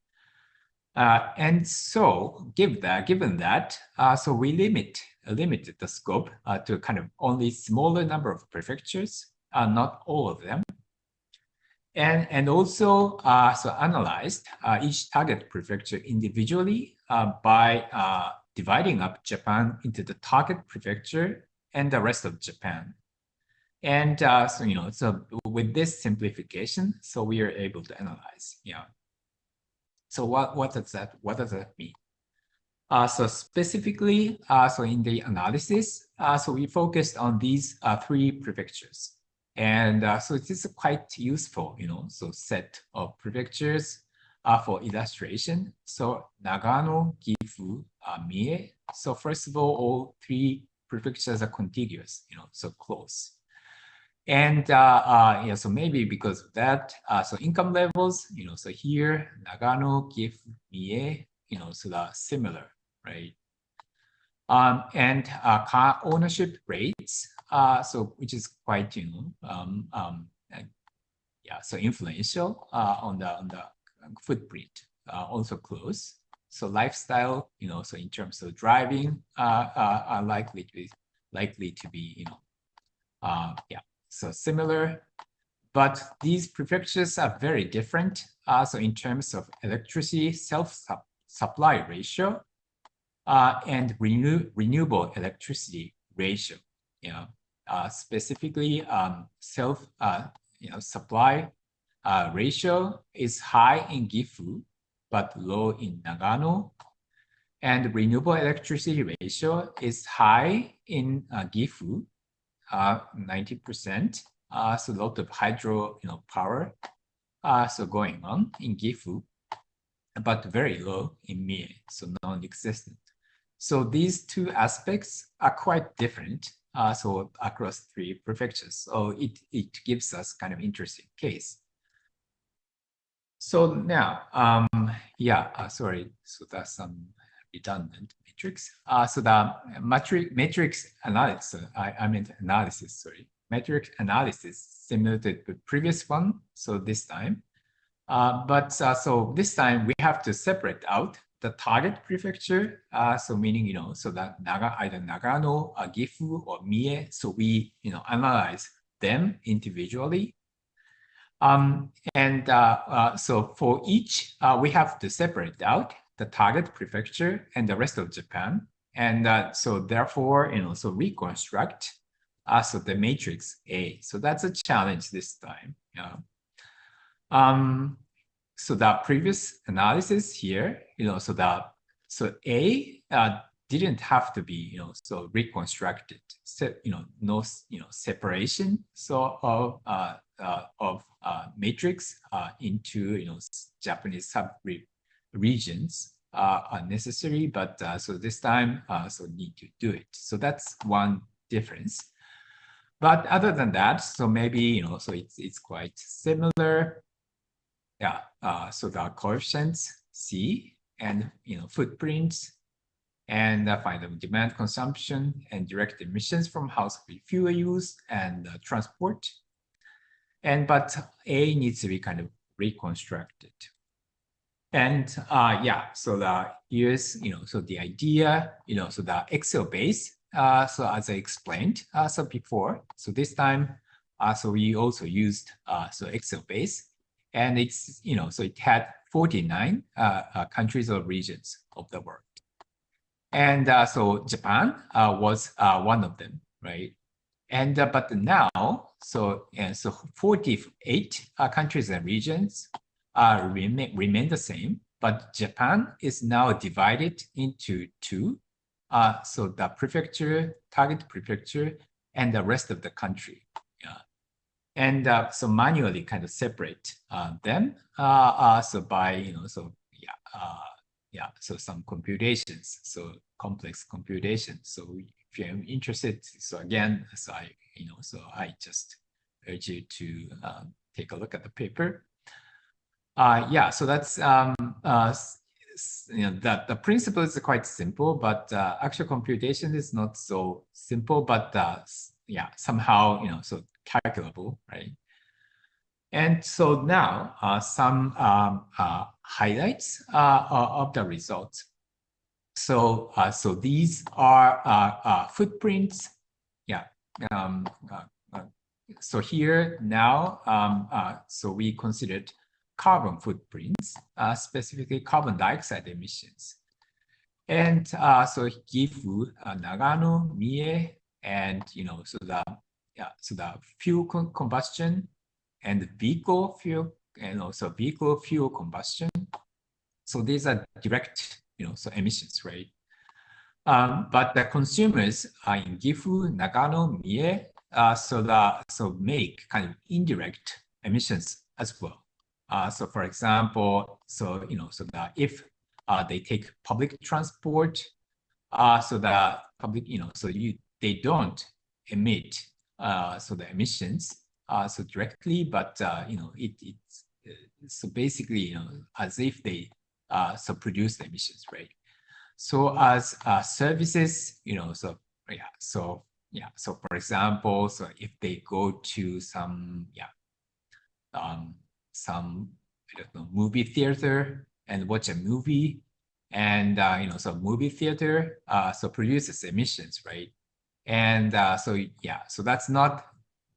And so given that, so we limited the scope to kind of only smaller number of prefectures, not all of them. And also so analyzed each target prefecture individually by dividing up Japan into the target prefecture and the rest of Japan. And so so with this simplification, so we are able to analyze. So what does that mean? So specifically, so in the analysis, so we focused on these 3 prefectures. And so it is quite useful, so set of prefectures for illustration. So Nagano, Gifu, Mie. So first of all 3 prefectures are contiguous, so close. And so maybe because of that, so income levels, so here Nagano, Gifu, Mie, so they're similar, right? And car ownership rates, so which is quite so influential on the footprint, also close. So lifestyle, so in terms of driving, are likely to be so similar. But these prefectures are very different. So in terms of electricity self-supply ratio and renewable electricity ratio, specifically supply ratio is high in Gifu, but low in Nagano. And renewable electricity ratio is high in Gifu, 90%. So a lot of hydro power so going on in Gifu, but very low in Mie, so non-existent. So these 2 aspects are quite different, so across 3 prefectures. So it gives us kind of interesting case. So now, sorry, so that's some redundant matrix. So the matrix analysis, I meant analysis, sorry. Matrix analysis similar to the previous one, so this time. But so this time we have to separate out the target prefecture, so meaning, so that either Nagano, Gifu, or Mie, so we, analyze them individually. And so for each, we have to separate out the target prefecture and the rest of Japan. And so therefore, so reconstruct so the matrix A. So that's a challenge this time. So the previous analysis here, so A didn't have to be, so reconstructed. So, no, separation. So of matrix into, Japanese sub-regions are necessary, but so this time, so need to do it. So that's one difference. But other than that, so maybe, so it's quite similar. So the coefficients C and, footprints and find the demand, consumption, and direct emissions from household fuel use and transport. But A needs to be kind of reconstructed. And so here's, so the idea, so the Excel base, so as I explained, so before, so this time, so we also used, so Excel base, and it's, so it had 49 countries or regions of the world. And so Japan was one of them, right? And but now, so 48 countries and regions remain the same, but Japan is now divided into two. So the prefecture, target prefecture, and the rest of the country. Yeah. And so manually kind of separate them. So by, so yeah, so some computations, so complex computations. So if you're interested, so again, so I just urge you to take a look at the paper. Yeah, so that's that the principle is quite simple, but actual computation is not so simple, but yeah, somehow so calculable, right? And so now some highlights of the results. So so these are footprints. Yeah. So here now, so we considered carbon footprints, specifically carbon dioxide emissions. And so Gifu, Nagano, Mie, and so the fuel combustion and vehicle fuel, and also vehicle fuel combustion. So these are direct, so emissions, right? But the consumers in Gifu, Nagano, Mie, so make kind of indirect emissions as well. So for example, so so that if they take public transport, so the public, so they don't emit so the emissions so directly, but it's so basically as if they so produce the emissions, right? So as services, so yeah, so yeah, so for example, so if they go to some some I don't know movie theater and watch a movie, and so movie theater so produces emissions, right? And so yeah, so that's not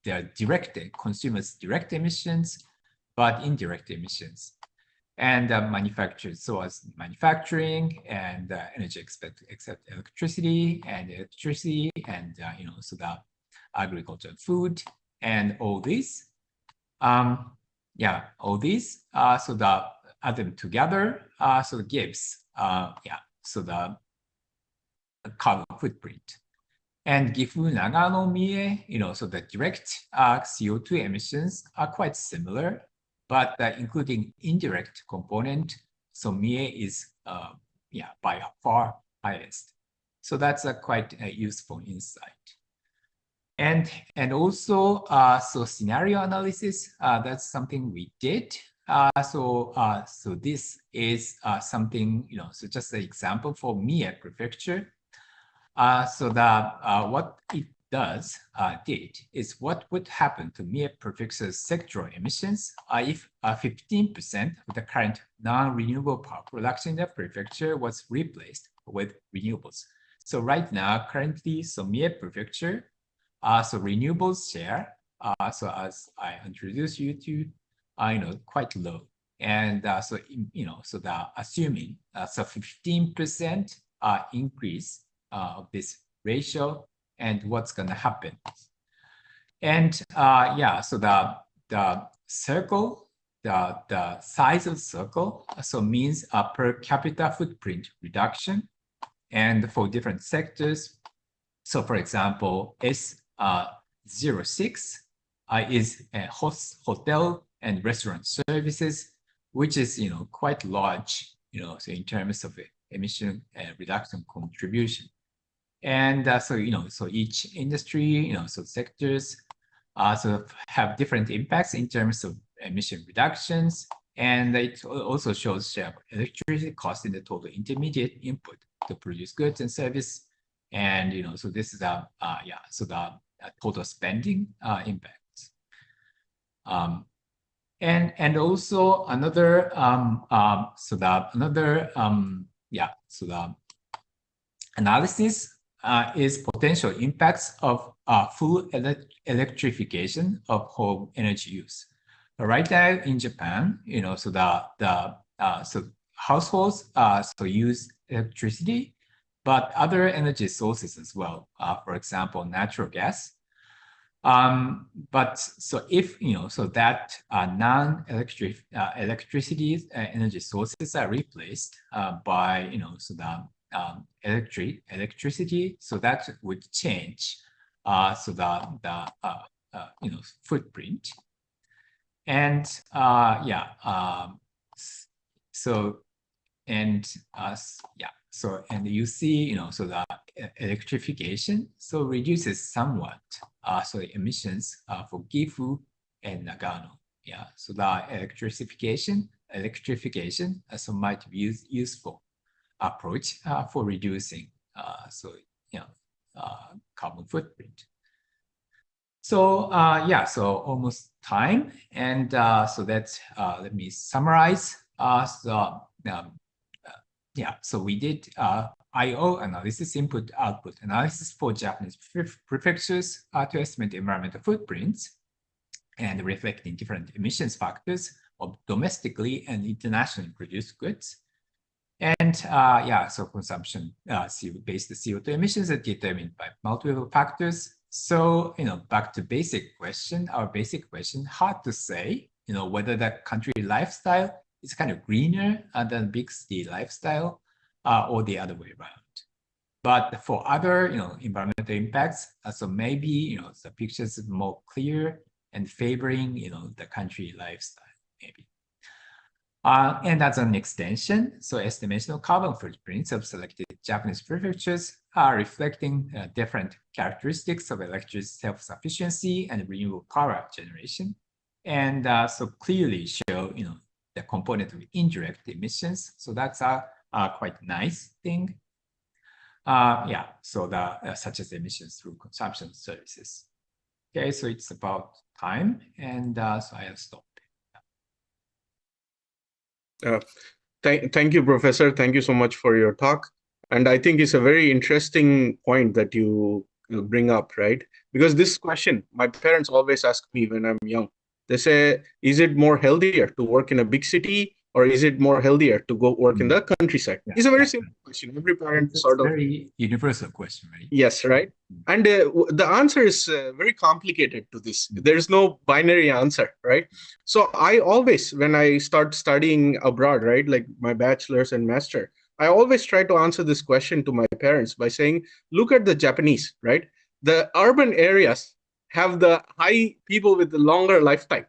the direct consumers' direct emissions, but indirect emissions. And manufacturers, so as manufacturing and energy except electricity and so the agriculture, food, and all these. Yeah, all these. So the add them together. So it gives yeah, so the carbon footprint. And Gifu, Nagano, Mie, so the direct CO2 emissions are quite similar, but including indirect component, so Mie is yeah, by far highest. So that's a quite useful insight. And also, so scenario analysis, that's something we did. So this is something, so just an example for Mie prefecture. So what it did is what would happen to Mie prefecture's sectoral emissions if 15% of the current non-renewable power production in the prefecture was replaced with renewables. So right now, currently, so Mie prefecture, so renewables share, so as I introduced you to, quite low. And so, so the assuming so 15% increase of this ratio and what's going to happen. And yeah, so the circle, the size of the circle, so means a per capita footprint reduction. And for different sectors, so for example, S06 is hotel and restaurant services, which is quite large, so in terms of emission reduction contribution. And so so each industry, so sectors, so have different impacts in terms of emission reductions, and it also shows share of electricity cost in the total intermediate input to produce goods and service. And so this is yeah, so the total spending impacts. And also another so the yeah, so the analysis is potential impacts of full electrification of home energy use. Right now in Japan, so so households so use electricity but other energy sources as well. For example, natural gas. But so if so that electricity energy sources are replaced by so the electricity, so that would change so the footprint. And so and and you see so the electrification so reduces somewhat so the emissions for Gifu and Nagano. So the electrification so might be useful approach for reducing carbon footprint. So so almost time, and so that's let me summarize. So we did I/O analysis, input output analysis for Japanese prefectures to estimate environmental footprints and reflecting different emissions factors of domestically and internationally produced goods. And so consumption based CO2 emissions are determined by multiple factors. So back to our basic question, hard to say whether the country lifestyle is kind of greener than big city lifestyle or the other way around. But for other environmental impacts, so maybe the pictures are more clear and favoring the country lifestyle maybe. And as an extension, so estimation of carbon footprints of selected Japanese prefectures are reflecting different characteristics of electricity self-sufficiency and renewable power generation, and so clearly show the component of indirect emissions. So that's a quite nice thing. So such as emissions through consumption services. Okay, so it's about time, and so I'll stop. Thank you, Professor. Thank you so much for your talk. And I think it's a very interesting point that you bring up, right? Because this question, my parents always ask me when I'm young. They say, is it more healthier to work in a big city, or is it more healthier to go work in the countryside? It's a very simple question. Every parent it's sort of very universal question, right? Yes, right. And the answer is very complicated to this. There is no binary answer, right? So I always, when I start studying abroad, right, like my bachelor's and master, I always try to answer this question to my parents by saying, look at the Japanese, right? The urban areas have the high people with the longer lifetime,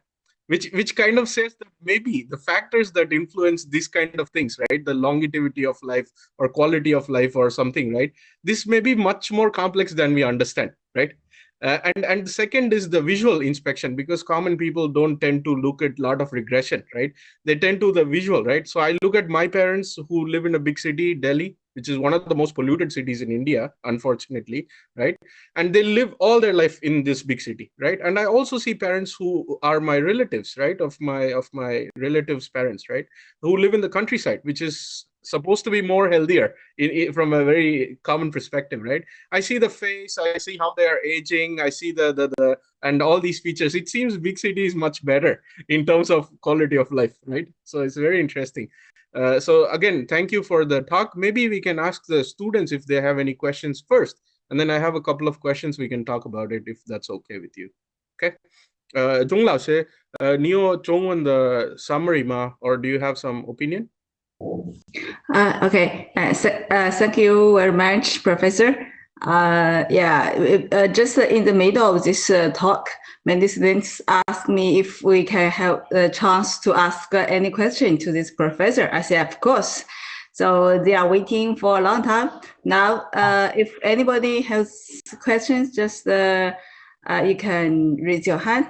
which kind of says that maybe the factors that influence these kind of things, right, the longevity of life or quality of life or something, right, this may be much more complex than we understand, right? And the second is the visual inspection, because common people don't tend to look at a lot of regression, right? They tend to the visual, right? So I look at my parents who live in a big city, Delhi, which is one of the most polluted cities in India, unfortunately, right? And they live all their life in this big city, right? And I also see parents who are my relatives, right, of my relatives' parents, right, who live in the countryside, which is supposed to be more healthier from a very common perspective, right? I see the face, I see how they are aging, I see the and all these features. It seems big city is much better in terms of quality of life, right? So it's very interesting. So again, thank you for the talk. Maybe we can ask the students if they have any questions first, and then I have a couple of questions we can talk about it if that's okay with you. Okay. 钟老师，你有中文的 summary 吗？ Or do you have some opinion? Okay. Thank you very much, Professor. Just in the middle of this talk, many students ask me if we can have a chance to ask any question to this professor. I said, of course. So they are waiting for a long time. Now, if anybody has questions, just you can raise your hand.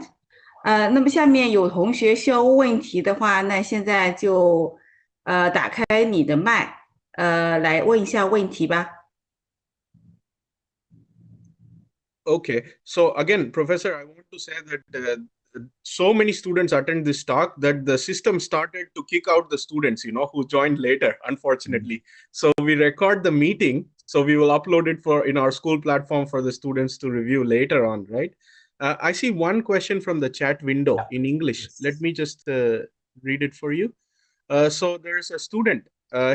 那么下面有同学需要问问题的话，那现在就打开你的麦，来问一下问题吧。Okay, so again, Professor, I want to say that so many students attend this talk that the system started to kick out the students, who joined later, unfortunately. So we record the meeting, so we will upload it in our school platform for the students to review later on, right? I see one question from the chat window in English. Let me just read it for you. So there is a student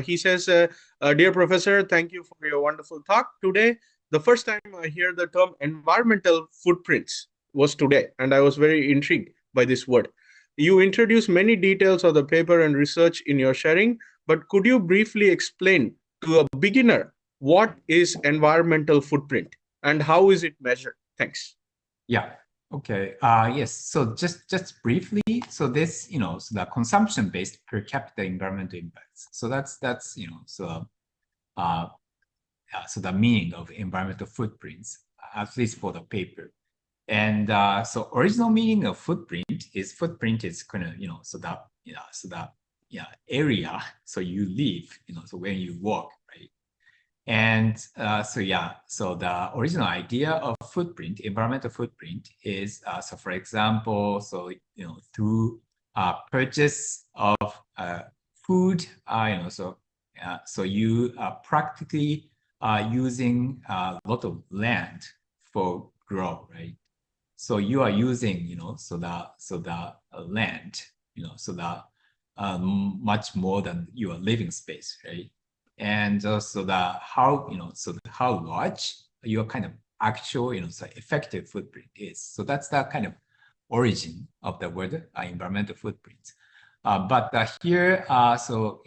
He says, "Dear Professor, thank you for your wonderful talk today. The first time I hear the term environmental footprints was today, and I was very intrigued by this word. You introduced many details of the paper and research in your sharing, but could you briefly explain to a beginner what is environmental footprint and how is it measured? Thanks." Yeah. Okay. Yes. So just briefly, so this, so the consumption-based per capita environmental impacts. So that's so so the meaning of environmental footprints, at least for the paper. And so original meaning of footprint is kind of so that area so you live, so when you walk, right? And so the original idea of footprint, environmental footprint, is so for example, so through purchase of food, so you are practically using a lot of land for grow, right? So you are using, so the land, so the much more than your living space, right? And so how large your kind of actual, so effective footprint is. So that's the kind of origin of the word environmental footprint. But here, so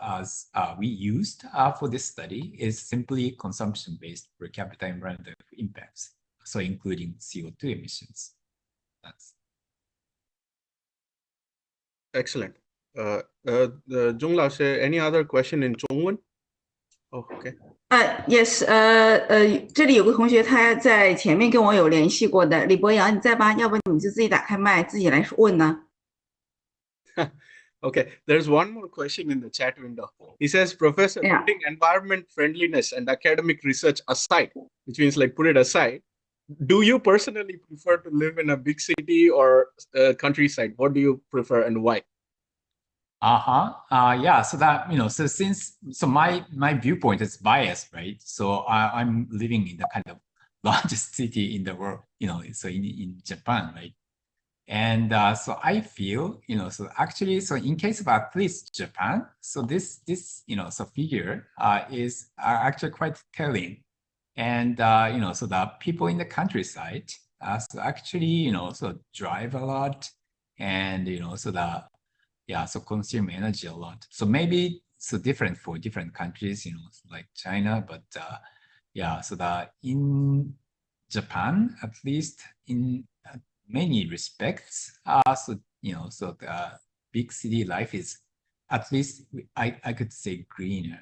as we used for this study is simply consumption-based per capita environmental impacts, so including CO2 emissions. That's excellent. Jung Lao, any other question in Zhongwen? Oh, okay. Yes，这里有个同学他在前面跟我有联系过的，李博洋，你在吧？要不你就自己打开麦，自己来问呢。Okay, there's one more question in the chat window. He says, Professor, putting environment friendliness and academic research aside, which means like put it aside, do you personally prefer to live in a big city or countryside? What do you prefer and why? Yeah, so that, so my viewpoint is biased, right? So I'm living in the kind of largest city in the world, so in Japan, right? And so I feel, so actually, so in case of at least Japan, so this so figure is actually quite telling. And, so the people in the countryside, so actually, so drive a lot and, so consume energy a lot. So maybe so different for different countries, like China, but so that in Japan, at least in many respects, so the big city life is at least I could say greener,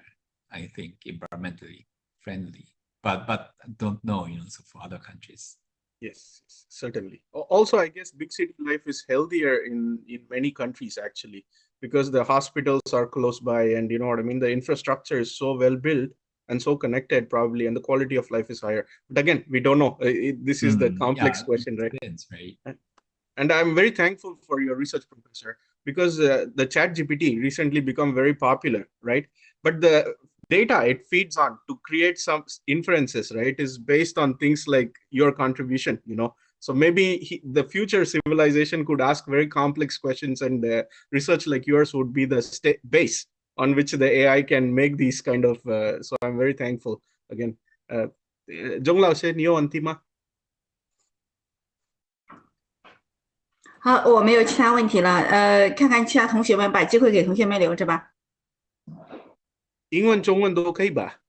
I think, environmentally friendly, but don't know, so for other countries. Yes, certainly. Also, I guess big city life is healthier in many countries actually, because the hospitals are close by, and you know what I mean, the infrastructure is so well built and so connected probably, and the quality of life is higher. But again, we don't know. This is the complex question, right? Right. And I'm very thankful for your research, Professor, because the chat GPT recently become very popular, right? But the data it feeds on to create some inferences, right, is based on things like your contribution, So maybe the future civilization could ask very complex questions, and research like yours would be the base on which the AI can make these kind of. So I'm very thankful again. Jong Lao said, "Nio antima." 好，我没有其他问题了。看看其他同学们，把机会给同学们留着吧。英文、中文都可以吧？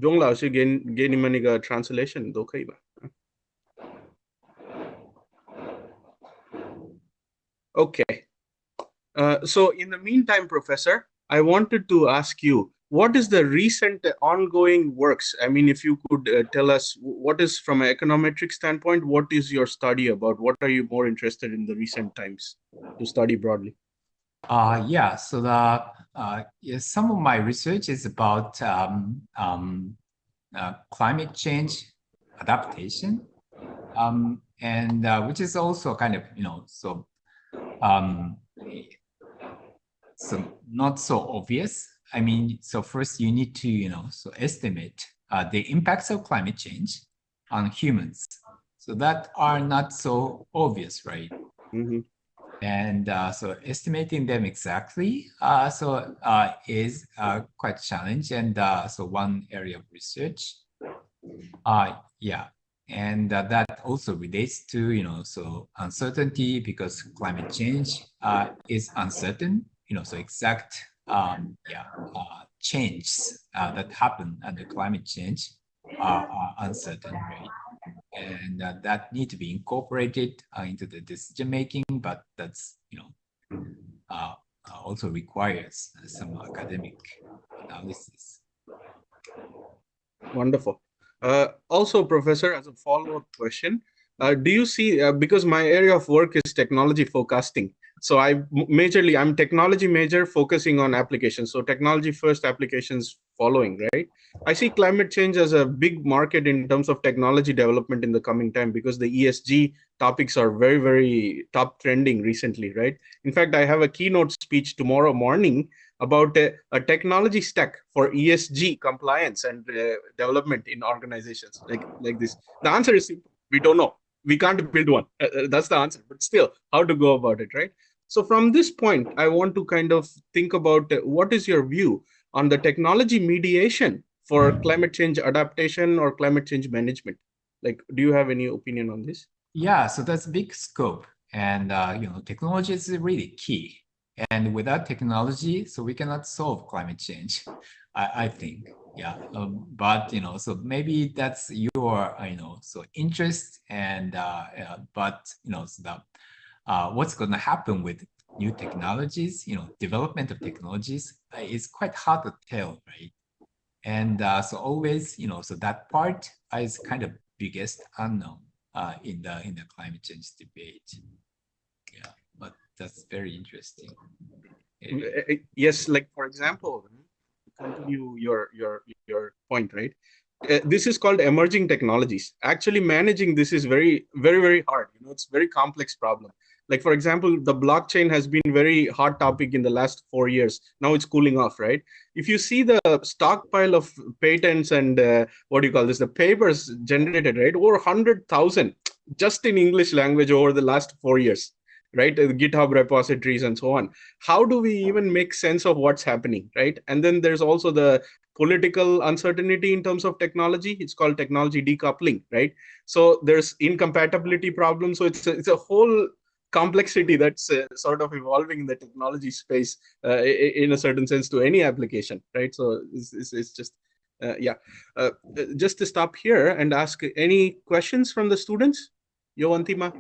钟老师给你们那个 translation 都可以吧？ Okay. So in the meantime, Professor, I wanted to ask you, what is the recent ongoing works? I mean, if you could tell us what is, from an econometric standpoint, what is your study about? What are you more interested in the recent times to study broadly? Yeah, so some of my research is about climate change adaptation, and which is also kind of, so not so obvious. I mean, so first you need to, so estimate the impacts of climate change on humans. So that are not so obvious, right? Mm-hmm. And so estimating them exactly is quite a challenge. And so one area of research, yeah. And that also relates to, so uncertainty, because climate change is uncertain, so exact changes that happen under climate change are uncertain, right? And that need to be incorporated into the decision making, but that's also requires some academic analysis. Wonderful. Also, Professor, as a follow-up question, do you see, because my area of work is technology forecasting, so I'm technology major focusing on applications. So technology first, applications following, right? I see climate change as a big market in terms of technology development in the coming time, because the ESG topics are very, very top trending recently, right? In fact, I have a keynote speech tomorrow morning about a technology stack for ESG compliance and development in organizations like this. The answer is simple. We don't know. We can't build one. That's the answer. But still, how to go about it, right? So from this point, I want to kind of think about what is your view on the technology mediation for climate change adaptation or climate change management? Like, do you have any opinion on this? Yeah, so that's a big scope. And, technology is really key. And without technology, so we cannot solve climate change, I think. Yeah, but, so maybe that's your, so interest and, but, so what's going to happen with new technologies, development of technologies is quite hard to tell, right? And so always, so that part is kind of biggest unknown in the climate change debate. Yeah, but that's very interesting. Yes, like for example, continue your point, right? This is called emerging technologies. Actually, managing this is very, very, very hard. It's a very complex problem. Like for example, the blockchain has been very hot topic in the last 4 years. Now it's cooling off, right? If you see the stockpile of patents and what do you call this, the papers generated, right, over 100,000 just in English language over the last 4 years, right? The GitHub repositories and so on. How do we even make sense of what's happening, right? And then there's also the political uncertainty in terms of technology. It's called technology decoupling, right? So there's incompatibility problems. So it's a whole complexity that's sort of evolving in the technology space in a certain sense to any application, right? So it's just just to stop here and ask any questions from the students. Yo, Antima.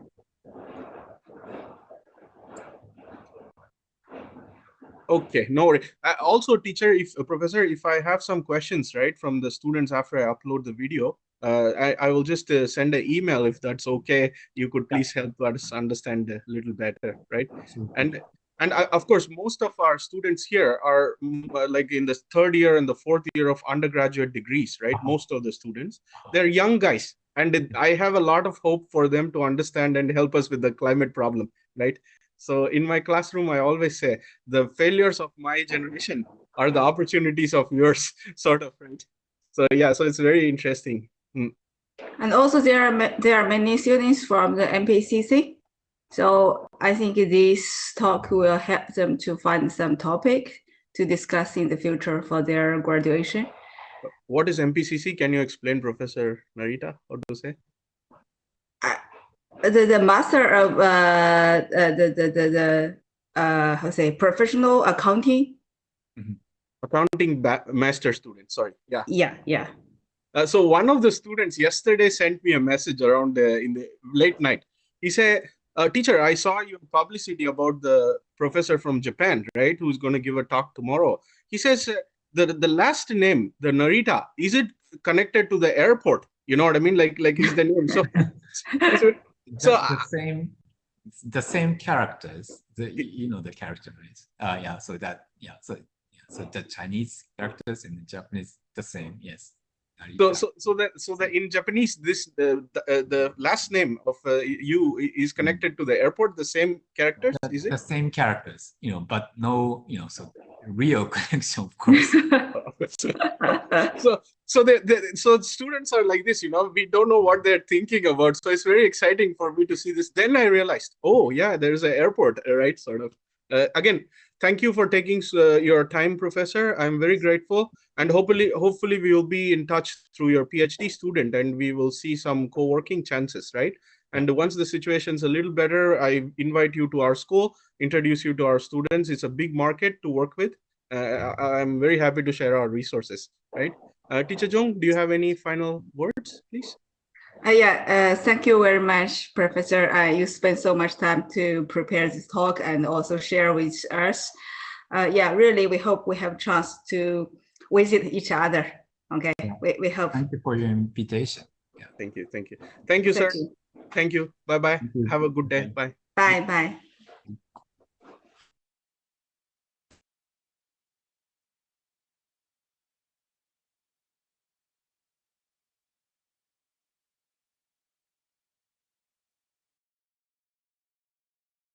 Okay, no worry. Also, teacher, professor, if I have some questions, right, from the students after I upload the video, I will just send an email if that's okay. You could please help us understand a little better, right? And of course, most of our students here are like in the third year and the fourth year of undergraduate degrees, right? Most of the students, they're young guys, and I have a lot of hope for them to understand and help us with the climate problem, right? So in my classroom, I always say the failures of my generation are the opportunities of yours, sort of, right? So yeah, so it's very interesting. And also there are many students from the MPCC. So I think this talk will help them to find some topic to discuss in the future for their graduation. What is MPCC? Can you explain, Professor Narita? What to say? The master of how say professional accounting. Accounting master student. Sorry. Yeah. Yeah. So one of the students yesterday sent me a message around in the late night. He said, teacher, I saw your publicity about the professor from Japan, right, who's going to give a talk tomorrow. He says, the last name, the Narita, is it connected to the airport? You know what I mean? Like is the name. So the same characters, the characters. So the Chinese characters and the Japanese, the same, yes. So in Japanese, the last name of you is connected to the airport. The same characters, is it? The same characters, but no, so real connection, of course. So students are like this, we don't know what they're thinking about. So it's very exciting for me to see this. Then I realized, oh yeah, there's an airport, right? Sort of. Again, thank you for taking your time, Professor. I'm very grateful, and hopefully we will be in touch through your PhD student, and we will see some co-working chances, right? And once the situation's a little better, I invite you to our school, introduce you to our students. It's a big market to work with. I'm very happy to share our resources, right? Teacher Jung, do you have any final words, please? Thank you very much, Professor. You spent so much time to prepare this talk and also share with us. Really, we hope we have a chance to visit each other. Okay, we hope. Thank you for your invitation. Thank you, sir. Thank you. Bye-bye. Have a good day. Bye. Bye.